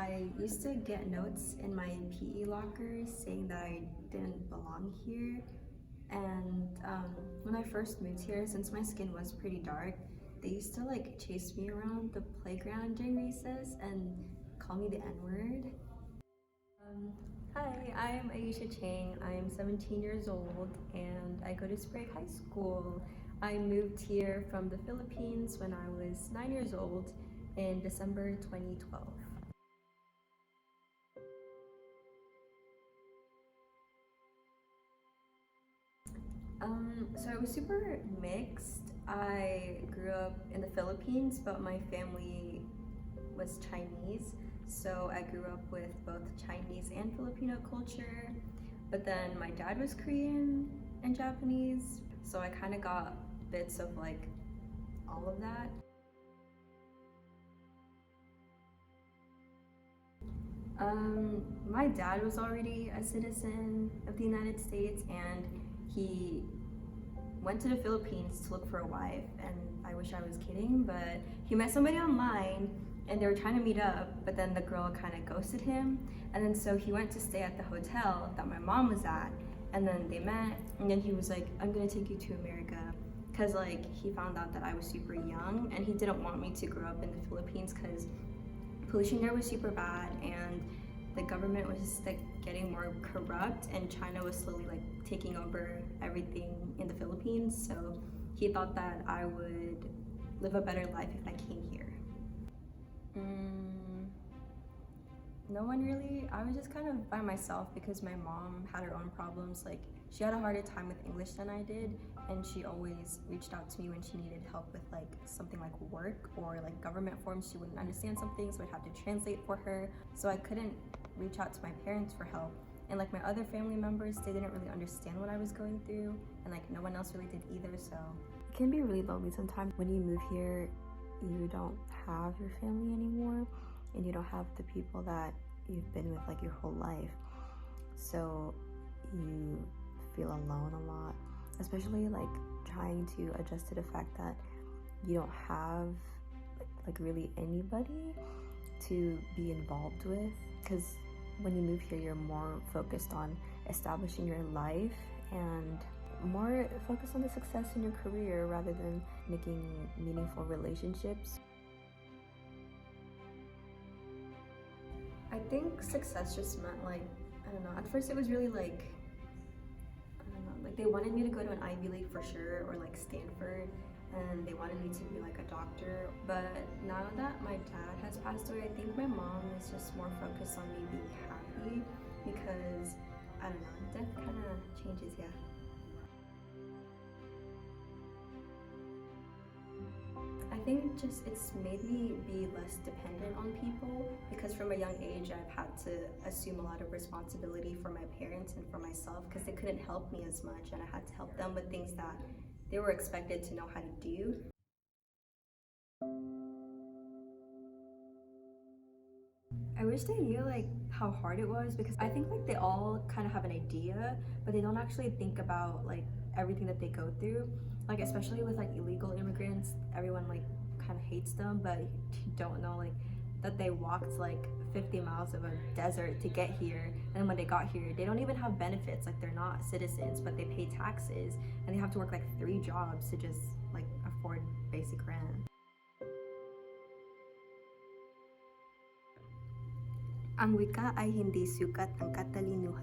I used to get notes in my PE locker saying that I didn't belong here. And when I first moved here, since my skin was pretty dark, they used to like chase me around the playground during recess and call me the N-word. Um, Hi, I'm Aisha Chang. I'm 17 years old and I go to Sprague High School. I moved here from the Philippines when I was 9 years old in December 2012. So it was super mixed. I grew up in the Philippines, but my family was Chinese. So I grew up with both Chinese and Filipino culture. But then my dad was Korean and Japanese. So I kind of got bits of like all of that. My dad was already a citizen of the United States and he went to the Philippines to look for a wife, and I wish I was kidding, but he met somebody online and they were trying to meet up, but then the girl kind of ghosted him, and then so he went to stay at the hotel that my mom was at, and then they met, and then he was like, I'm gonna take you to America, because like he found out that I was super young and he didn't want me to grow up in the Philippines because pollution there was super bad and the government was just like getting more corrupt and China was slowly like taking over everything in the Philippines. So he thought that I would live a better life if I came here. No one really. I was just kind of by myself because my mom had her own problems. Like she had a harder time with English than I did, and she always reached out to me when she needed help with like something like work or like government forms. She wouldn't understand something, so I'd have to translate for her. So I couldn't reach out to my parents for help. And like my other family members, they didn't really understand what I was going through, and like no one else really did either. So it can be really lonely sometimes when you move here. You don't have your family anymore, and you don't have the people that you've been with like your whole life, so you feel alone a lot, especially like trying to adjust to the fact that you don't have like really anybody to be involved with, because when you move here you're more focused on establishing your life and more focused on the success in your career rather than making meaningful relationships. I think success just meant like, I don't know, at first it was really like, I don't know, like they wanted me to go to an Ivy League for sure or like Stanford, and they wanted me to be like a doctor. But now that my dad has passed away, I think my mom is just more focused on me being happy because, I don't know, death kind of changes, yeah. I think just it's made me be less dependent on people because from a young age I've had to assume a lot of responsibility for my parents and for myself because they couldn't help me as much, and I had to help them with things that they were expected to know how to do. I wish they knew like how hard it was because I think like they all kind of have an idea, but they don't actually think about like everything that they go through. Like especially with like illegal immigrants, everyone like kind of hates them, but you don't know like that they walked like 50 miles of a desert to get here, and when they got here, they don't even have benefits. Like they're not citizens, but they pay taxes, and they have to work like 3 jobs to just like afford basic rent. Ang wika ay hindi sukat ng katalinuhan.